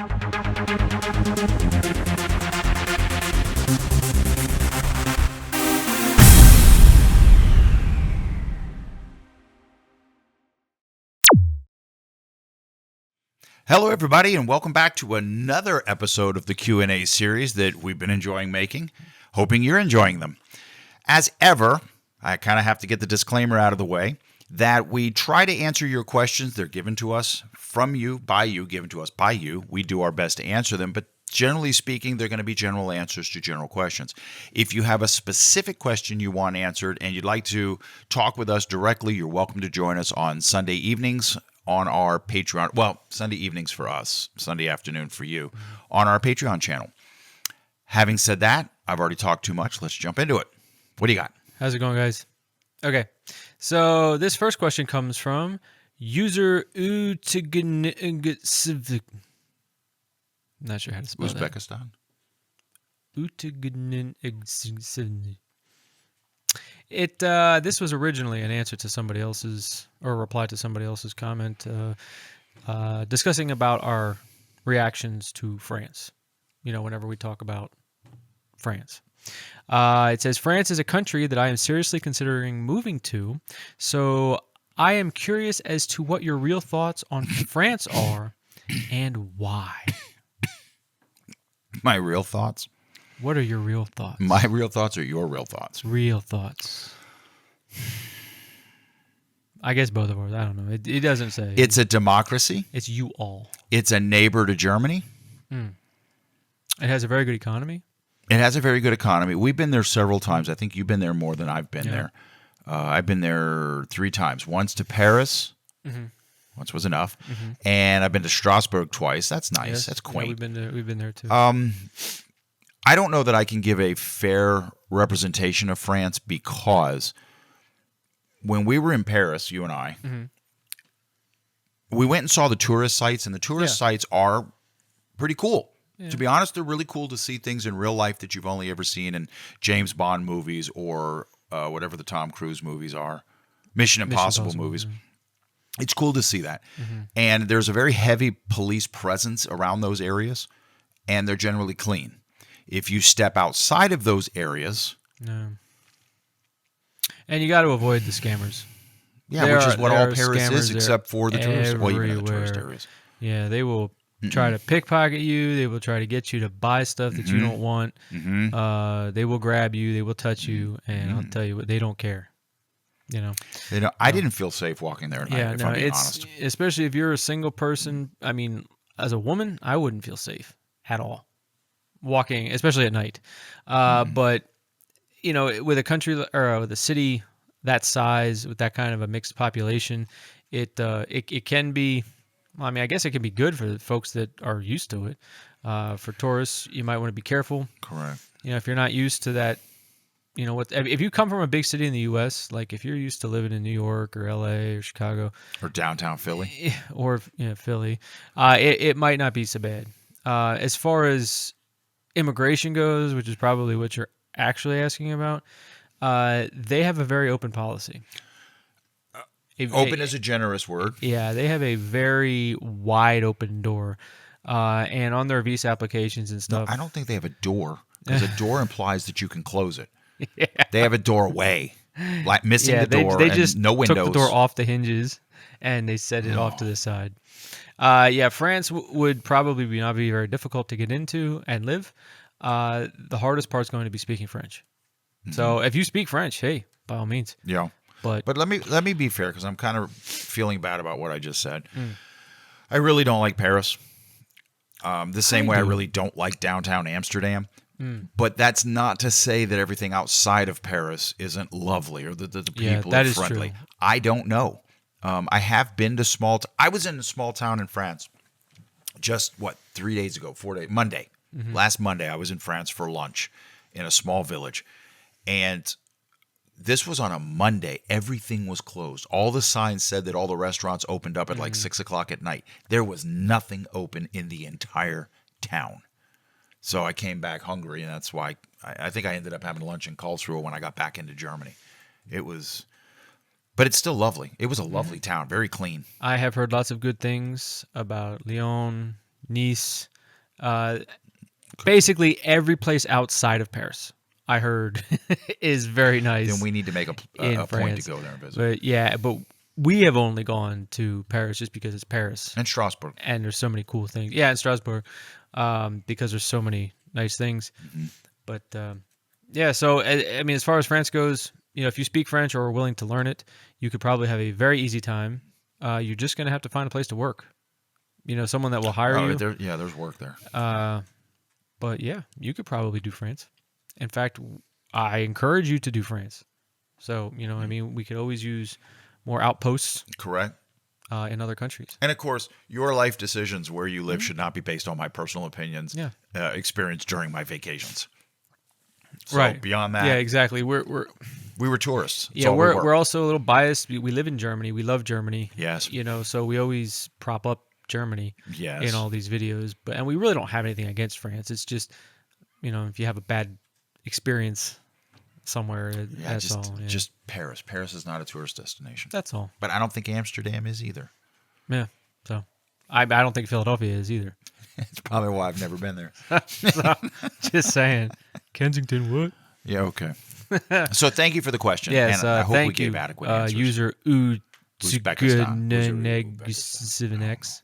Hello, everybody, and welcome back to another episode of the Q&A series that we've been enjoying making. Hoping you're enjoying them. As ever, I kind of have to get the disclaimer out of the way that we try to answer your questions. They're given to us from you, by you, given to us by you. We do our best to answer them, but generally speaking, they're going to be general answers to general questions. If you have a specific question you want answered and you'd like to talk with us directly, you're welcome to join us on Sunday evenings on our Patreon. Well, Sunday evenings for us, Sunday afternoon for you, on our Patreon channel. Having said that, I've already talked too much. Let's jump into it. What do you got? How's it going, guys? Okay, so this first question comes from user Utagn. Not sure how to spell Uzbekistan. Utagn. This was originally an answer to somebody else's, or a reply to somebody else's comment, discussing about our reactions to France. You know, whenever we talk about France. It says, France is a country that I am seriously considering moving to, so I am curious as to what your real thoughts on France are and why. My real thoughts? What are your real thoughts? My real thoughts or your real thoughts? Real thoughts. I guess both of ours. I don't know. It doesn't say. It's a democracy. It's you all. It's a neighbor to Germany. It has a very good economy. It has a very good economy. We've been there several times. I think you've been there more than I've been there. I've been there 3 times. Once to Paris. Once was enough. And I've been to Strasbourg twice. That's nice. Yes. That's quaint. Yeah, we've been there too. I don't know that I can give a fair representation of France because when we were in Paris, you and I, we went and saw the tourist sites, and the tourist sites are pretty cool. Yeah. To be honest, they're really cool to see things in real life that you've only ever seen in James Bond movies or whatever the Tom Cruise movies are, Mission Impossible movies. It's cool to see that. And there's a very heavy police presence around those areas, and they're generally clean. If you step outside of those areas... No. And you got to avoid the scammers. Yeah, which is what all Paris is, except for the tourists. Well, even the tourist areas. Yeah, they will try to pickpocket you. They will try to get you to buy stuff that you don't want. They will grab you. They will touch you. And I'll tell you what, they don't care. You know, I didn't feel safe walking there at night, if I'm being honest. Especially if you're a single person. I mean, as a woman, I wouldn't feel safe at all walking, especially at night. But, you know, with a country or with a city that size, with that kind of a mixed population, it can be, well, I mean, I guess it can be good for the folks that are used to it. For tourists, you might want to be careful. Correct. You know, if you're not used to that, you know, if you come from a big city in the U.S., like if you're used to living in New York or L.A. or Chicago. Or downtown Philly. Or Philly, it might not be so bad. As far as immigration goes, which is probably what you're actually asking about, they have a very open policy. Open is a generous word. Yeah, they have a very wide open door. And on their visa applications and stuff. No, I don't think they have a door, because a door implies that you can close it. Yeah. They have a doorway, like missing the door they just and no windows. Took the door off the hinges and they set it off to the side. France would probably not be very difficult to get into and live. The hardest part is going to be speaking French. So if you speak French, hey, by all means. Yeah. But let me be fair, because I'm kind of feeling bad about what I just said. I really don't like Paris. The same way I really don't like downtown Amsterdam. But that's not to say that everything outside of Paris isn't lovely or that the people are friendly. True. I don't know. I have been to I was in a small town in France just, 3 days ago, 4 days, Monday. Last Monday, I was in France for lunch in a small village. And this was on a Monday. Everything was closed. All the signs said that all the restaurants opened up at like 6 o'clock at night. There was nothing open in the entire town. So I came back hungry, and that's why I think I ended up having lunch in Karlsruhe when I got back into Germany. But it's still lovely. It was a lovely town, very clean. I have heard lots of good things about Lyon, Nice. Basically, every place outside of Paris, I heard, is very nice. Then we need to make a point France. to go there and visit. But yeah, but we have only gone to Paris just because it's Paris. And Strasbourg. And there's so many cool things. Yeah, in Strasbourg, because there's so many nice things. Mm-hmm. But yeah, so I mean, as far as France goes, if you speak French or are willing to learn it, you could probably have a very easy time. You're just going to have to find a place to work. Someone that will hire you. There's work there. But yeah, you could probably do France. In fact, I encourage you to do France. So, I mean, we could always use more outposts. Correct. In other countries. And of course, your life decisions where you live should not be based on my personal opinions, experience during my vacations. So right. Beyond that, yeah, exactly. We were tourists. That's we're also a little biased. We live in Germany. We love Germany. Yes. So we always prop up Germany. Yes. In all these videos, and we really don't have anything against France. It's just, if you have a bad experience somewhere, that's all. Yeah. Just Paris. Paris is not a tourist destination. That's all. But I don't think Amsterdam is either. Yeah. So I don't think Philadelphia is either. It's probably why I've never been there. So, just saying. Kensington, what? Yeah, okay. So thank you for the question. Yes, and I hope thank we gave you. adequate answers. User Uzbekistan.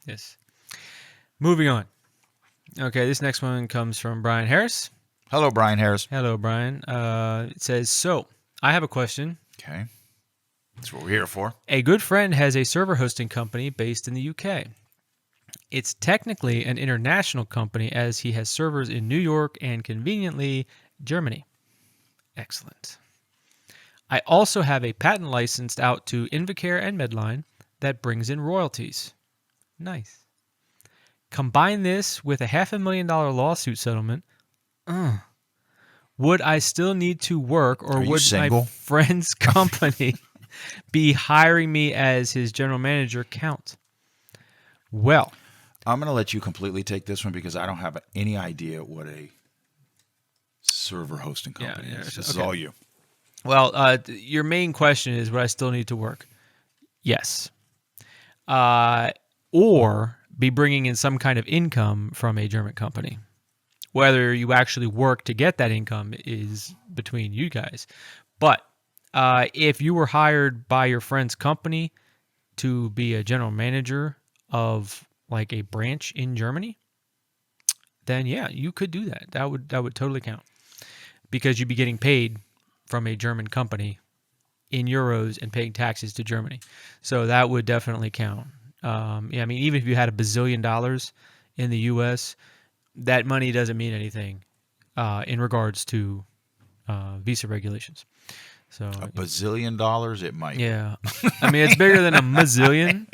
Yes. Moving on. Okay, this next one comes from Brian Harris. Hello, Brian Harris. Hello, Brian. It says, so I have a question. Okay. That's what we're here for. A good friend has a server hosting company based in the UK. It's technically an international company as he has servers in New York and conveniently Germany. Excellent. I also have a patent licensed out to Invacare and Medline that brings in royalties. Nice. Combine this with a $500,000 lawsuit settlement. Would I still need to work, or would my friend's company be hiring me as his general manager count? Well, I'm going to let you completely take this one because I don't have any idea what a server hosting company is. This is all you. Well, your main question is, would I still need to work? Yes. Or be bringing in some kind of income from a German company. Whether you actually work to get that income is between you guys. But if you were hired by your friend's company to be a general manager of like a branch in Germany, then yeah, you could do that. That would totally count because you'd be getting paid from a German company in euros and paying taxes to Germany. So that would definitely count. I mean, even if you had $1 bazillion in the U.S., that money doesn't mean anything in regards to visa regulations. So $1 bazillion, it might. Yeah. I mean, it's bigger than a mazillion.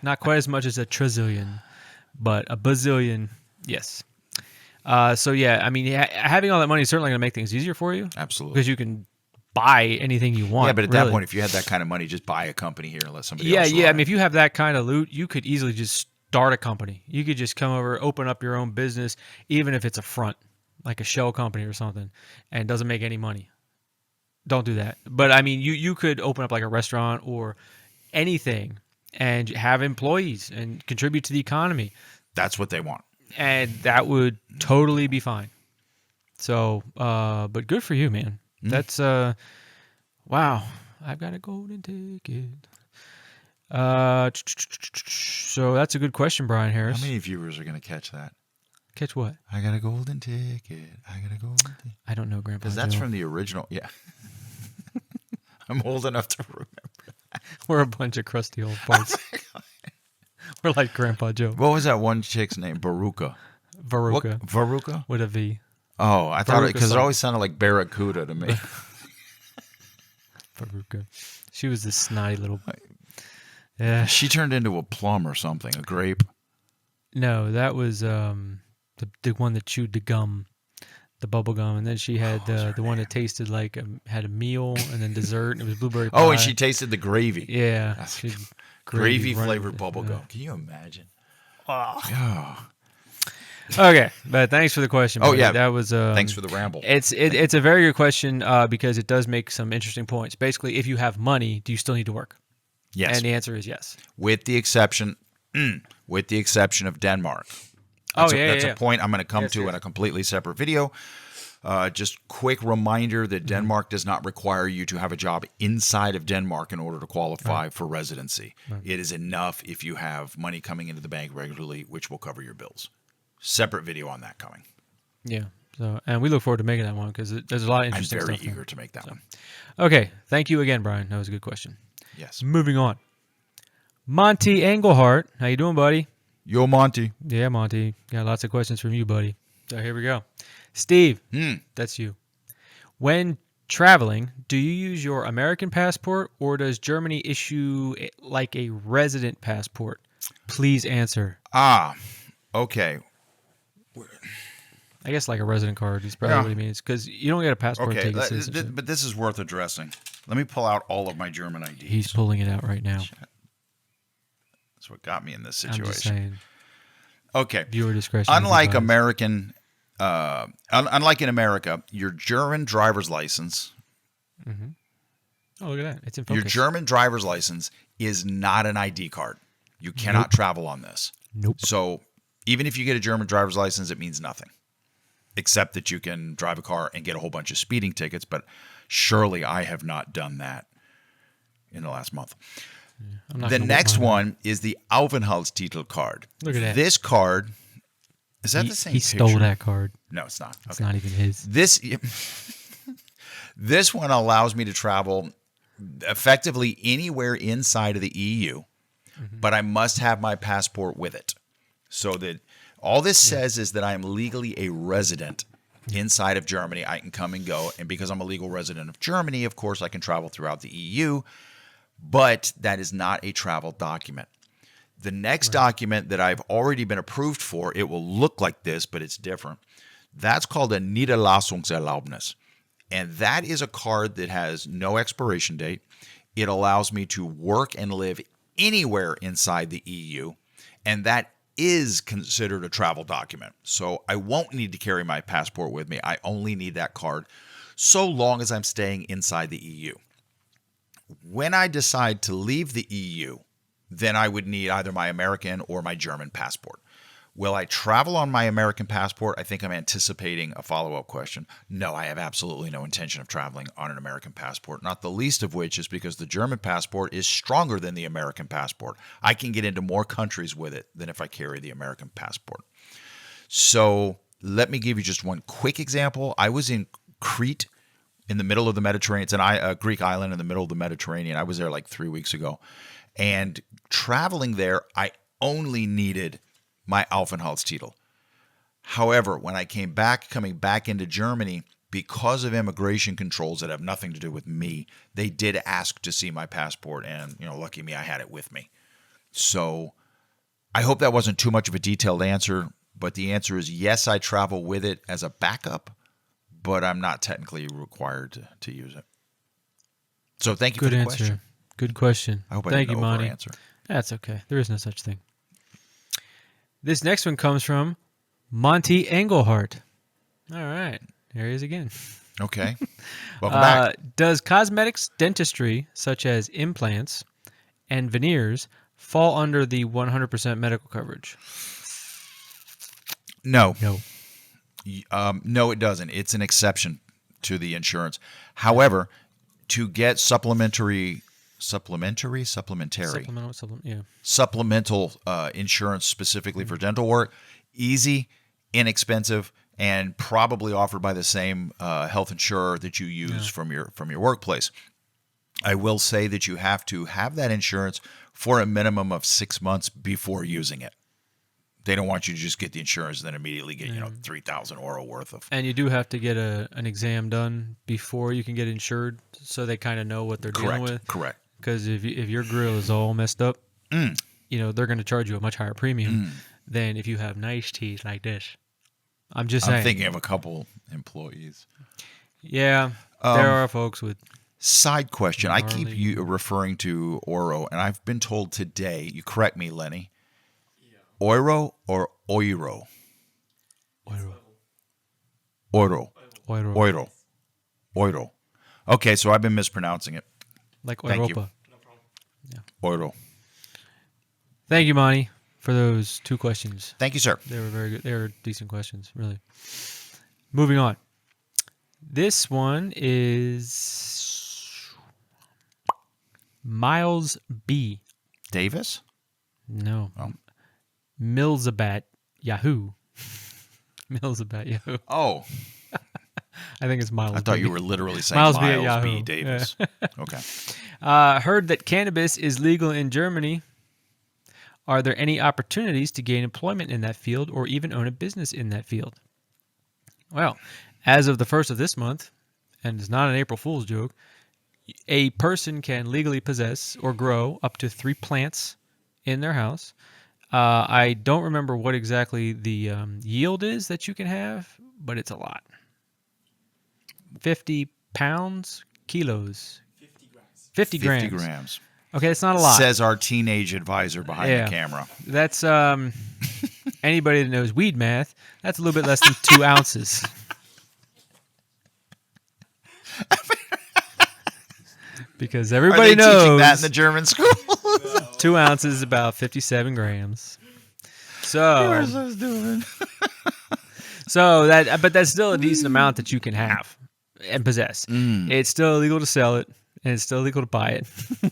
Not quite as much as a trillion, but a bazillion, yes. So yeah, I mean, having all that money is certainly going to make things easier for you. Absolutely. Because you can buy anything you want. Yeah, but at that point, if you had that kind of money, just buy a company here and let somebody else run I it. mean, if you have that kind of loot, you could easily just start a company. You could just come over, open up your own business, even if it's a front, like a shell company or something, and doesn't make any money. Don't do that. But I mean, you could open up like a restaurant or anything and have employees and contribute to the economy. That's what they want. And that would totally be fine. So, but good for you, man. That's, wow. I've got a golden ticket. So that's a good question, Brian Harris. How many viewers are going to catch that? Catch what? I got a golden ticket. I got a golden ticket. I don't know, Grandpa. Because that's Joe. from the original. Yeah. I'm old enough to remember that. We're a bunch of crusty old farts. We're like Grandpa Joe. What was that one chick's name? Veruca. Veruca? With a V. Oh, I thought it, because it Veruca. always sounded like Barracuda to me. Veruca. She was this snotty little... Yeah. She turned into a plum or something, a grape. No, that was the one that chewed the gum, the bubble gum, and then she had the one that tasted like had a meal and then dessert. And it was blueberry pie. Oh, and she tasted the gravy. Yeah, gravy flavored bubble gum. Can you imagine? Oh. Okay, but thanks for the question. Oh buddy. yeah, that was. Thanks for the ramble. It's a very good question because it does make some interesting points. Basically, if you have money, do you still need to work? Yes. And the answer is yes. With the exception with the exception of Denmark. That's That's a point I'm going to come to yes. in a completely separate video. Just quick reminder that Denmark does not require you to have a job inside of Denmark in order to qualify for residency. It is enough if you have money coming into the bank regularly, which will cover your bills. Separate video on that coming. Yeah. So, and we look forward to making that one because there's a lot of I'm interesting very stuff there. eager to make that one. Okay. Thank you again, Brian. That was a good question. Yes. Moving on. Monty Englehart. How you doing, buddy? Yo, Monty. Yeah, Monty. Got lots of questions from you, buddy. So here we go. Steve, that's you. When traveling, do you use your American passport or does Germany issue like a resident passport? Please answer. Okay. I guess like a resident card is probably what he means because you don't get a passport Okay, to take citizenship. but this is worth addressing. Let me pull out all of my German IDs. He's pulling it out right now. That's what got me in this I'm just situation. saying. Okay. Viewer discretion. Unlike in America, your German driver's license, Oh, look at that. It's in your focus. German driver's license is not an ID card. You cannot travel on this. Nope. So even if you get a German driver's license, it means nothing, except that you can drive a car and get a whole bunch of speeding tickets. But surely I have not done that in the last month. I'm not The gonna whip next mine out. one is the Aufenthaltstitel card. Look at that. This card, is that the same He picture? stole that card. No, it's not. It's Okay. not even his. This one allows me to travel effectively anywhere inside of the EU, but I must have my passport with it. So that all this says is that I am legally a resident inside of Germany. I can come and go, and because I'm a legal resident of Germany, of course, I can travel throughout the EU, but that is not a travel document. The next document that I've already been approved for, it will look like this, but it's different. That's called a Niederlassungserlaubnis. And that is a card that has no expiration date. It allows me to work and live anywhere inside the EU. And that is considered a travel document. So I won't need to carry my passport with me. I only need that card so long as I'm staying inside the EU. When I decide to leave the EU, then I would need either my American or my German passport. Will I travel on my American passport? I think I'm anticipating a follow-up question. No, I have absolutely no intention of traveling on an American passport, not the least of which is because the German passport is stronger than the American passport. I can get into more countries with it than if I carry the American passport. So let me give you just one quick example. I was in Crete in the middle of the Mediterranean. It's a Greek island in the middle of the Mediterranean. I was there like 3 weeks ago. And traveling there, I only needed my Aufenthaltstitel. However, when I coming back into Germany, because of immigration controls that have nothing to do with me, they did ask to see my passport, and lucky me, I had it with me. So I hope that wasn't too much of a detailed answer, but the answer is yes, I travel with it as a backup, but I'm not technically required to use it. So thank you Good for the answer. question. Good question. I hope I Thank didn't you, Monty. over-answer. That's okay. There is no such thing. This next one comes from Monty Englehart. All right. There he is again. Okay. Welcome back. Does cosmetics dentistry, such as implants and veneers, fall under the 100% medical coverage? No. No. No, it doesn't. It's an exception to the insurance. However, to get supplemental insurance specifically for dental work, easy, inexpensive, and probably offered by the same health insurer that you use from your workplace. I will say that you have to have that insurance for a minimum of 6 months before using it. They don't want you to just get the insurance and then immediately get 3,000 euro worth of. And you do have to get an exam done before you can get insured, so they kind of know what they're dealing with. Correct. Because if your grill is all messed up, they're going to charge you a much higher premium than if you have nice teeth like this. I'm just saying. I'm thinking of a couple employees. Yeah, there are folks with. Side question. I keep Gnarly. you referring to Oro, and I've been told today, you correct me, Lenny, Euro or Euro? Euro. Okay, so I've been mispronouncing it. Like Thank you. Europa. Euro. Thank you, Monty, for those 2 questions. Thank you, sir. They were very good. They were decent questions, really. Moving on. This one is Miles B. Davis? No. Oh. Millsabat Yahoo. Millsabat Yahoo. Oh, I think it's Miles I thought B. you were literally saying Miles Miles, B at Yahoo. B. Davis. Okay. Heard that cannabis is legal in Germany. Are there any opportunities to gain employment in that field or even own a business in that field? Well, as of the 1st of this month, and it's not an April Fool's joke, a person can legally possess or grow up to 3 plants in their house. I don't remember what exactly the yield is that you can have, but it's a lot. 50 pounds, kilos. 50 grams. 50 grams. 50 grams. Okay, it's not a lot. Says our teenage advisor behind Yeah. the camera. That's anybody that knows weed math. That's a little bit less than 2 ounces. Because Are everybody they teaching knows that in the German school? 2 ounces is about 57 grams. So but that's still a decent amount that you can have and possess. It's still illegal to sell it, and it's still illegal to buy it,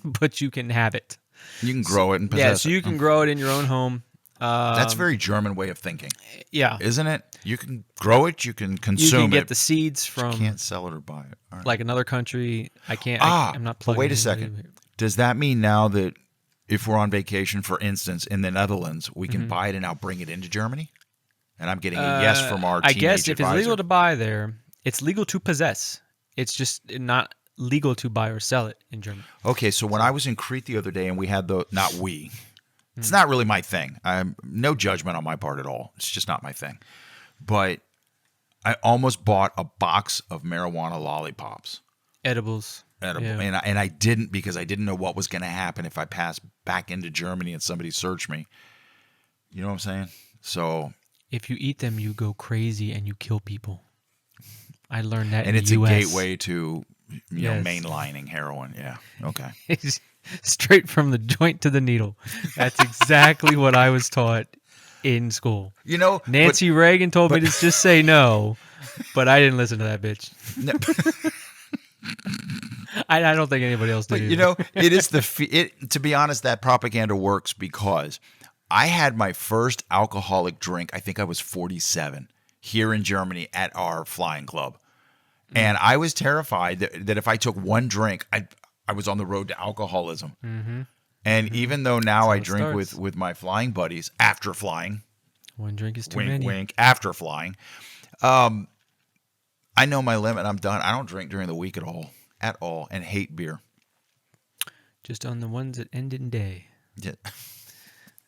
but you can have it. You can grow it and possess Yeah, so it. you can grow it in your own home. That's a very German way of thinking, Yeah. isn't it? You can grow it, you can You consume can get it. the seeds You from can't sell it or buy it. All right. like another country. I can't. I'm not but plugging. wait a in second. here. Does that mean now that if we're on vacation, for instance, in the Netherlands, we can buy it and now bring it into Germany? And I'm getting a yes from our I teenage guess if advisor. it's legal to buy there, it's legal to possess. It's just not legal to buy or sell it in Germany. Okay, so when I was in Crete the other day and we had it's not really my thing. No judgment on my part at all. It's just not my thing. But I almost bought a box of marijuana lollipops. Edibles. Edible. Yeah. And I didn't because I didn't know what was going to happen if I passed back into Germany and somebody searched me. You know what I'm saying? So, If you eat them, you go crazy and you kill people. I learned that and in it's the a US. gateway to Yes. mainlining heroin. Yeah. Okay. Straight from the joint to the needle. That's exactly what I was taught in school. You know, Nancy Reagan told me to just say no, but I didn't listen to that bitch. I don't think anybody else did. But either. you know, it is to be honest, that propaganda works because I had my first alcoholic drink. I think I was 47 here in Germany at our flying club, and I was terrified that if I took one drink, I was on the road to alcoholism. Mm-hmm. And even though now I drink with my flying buddies after flying, one drink is too wink, many. wink, after flying, I know my limit. I'm done. I don't drink during the week at all, and hate beer. Just on the ones that end in day. Yeah.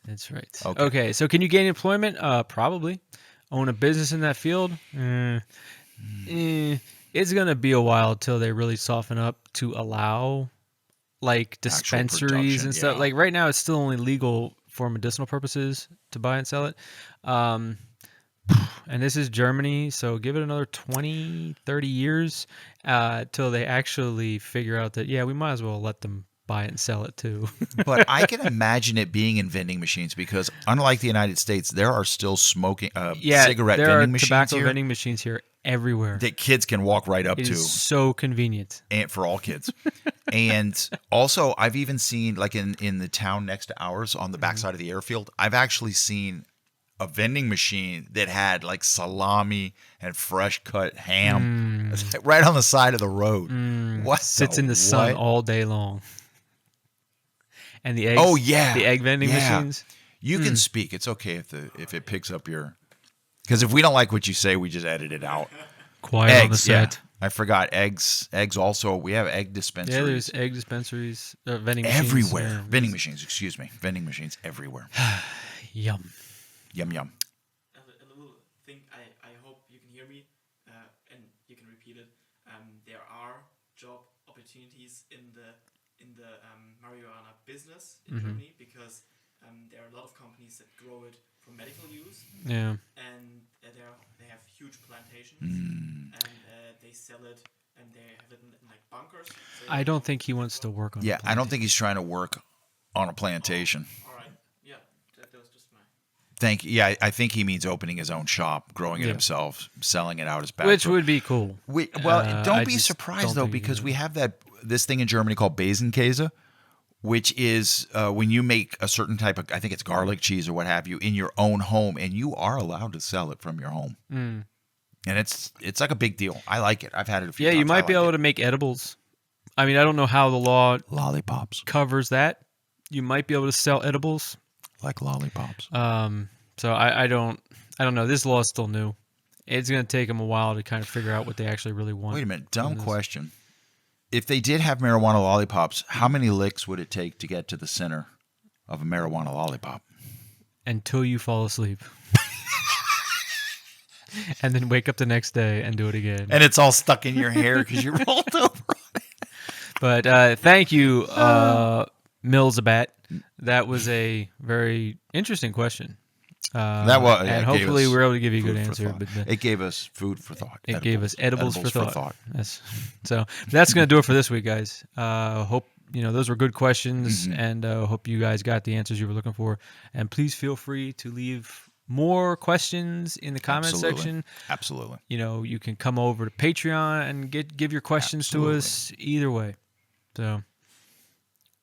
That's right. Okay. So can you gain employment? Probably. Own a business in that field? It's going to be a while till they really soften up to allow like dispensaries production, and stuff. yeah. Like right now it's still only legal for medicinal purposes to buy and sell it. And this is Germany, so give it another 20, 30 years till they actually figure out that, yeah, we might as well let them buy it and sell it too. But I can imagine it being in vending machines because, unlike the United States, there are still cigarette there vending are machines tobacco here vending machines here everywhere. that kids can walk right up It to, is so convenient. and for all kids. And also, I've even seen, like in the town next to ours on the backside of the airfield, I've actually seen a vending machine that had like salami and fresh cut ham right on the side of the road. What Sits in the sun all day long. And the eggs. Oh yeah, The egg vending machines. You can speak. It's okay if it picks up your. Because if we don't like what you say, we just edit it out. Quiet on the set. I forgot eggs. Eggs also. We have egg dispensaries. Yeah, there's egg dispensaries, vending machines. everywhere. Yeah. Vending machines. Excuse me. Vending machines everywhere. Yum. Yum yum. A little thing, I hope you can hear me and you can repeat it. There are job opportunities in the marijuana business in Germany because there are a lot of companies that grow it for medical use. Yeah. And they have huge plantations and they sell it and they have it in like bunkers. So I don't think he wants to work on Yeah, a I don't think he's trying to work on a plantation. all right. Yeah, that was just my Thank you. Yeah, I think he means opening his own shop, growing it Yeah. himself, selling it out as back. Which would be cool. Don't I be just surprised don't though, think he because did. we have this thing in Germany called Käse, which is when you make a certain type of, I think it's garlic cheese or what have you, in your own home, and you are allowed to sell it from your home. Mm. And it's like a big deal. I like it. I've had it a few Yeah, times. you might be able to make edibles. I mean, I don't know how the law lollipops, covers that. You might be able to sell edibles. like lollipops. So I don't know. This law is still new. It's going to take them a while to kind of figure out what they actually really want. Wait a minute, dumb question. If they did have marijuana lollipops, how many licks would it take to get to the center of a marijuana lollipop? Until you fall asleep. And then wake up the next day and do it again. And it's all stuck in your hair because you rolled over. But thank you, Millsabat. That was a very interesting question. That was, and hopefully we're able to give you a good answer. But it gave us food for thought. It gave us edibles for thought. So that's going to do it for this week, guys. Hope those were good questions, and hope you guys got the answers you were looking for. And please feel free to leave more questions in the comment section. Absolutely. You can come over to Patreon and give your questions to us either way. So,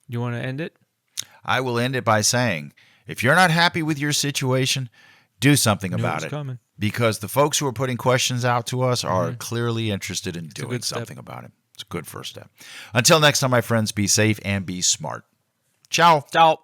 you want to end it? I will end it by saying, if you're not happy with your situation, do something about it. Coming. Because the folks who are putting questions out to us are clearly interested in doing something about it. It's a good first step. Until next time, my friends, be safe and be smart. Ciao. Ciao.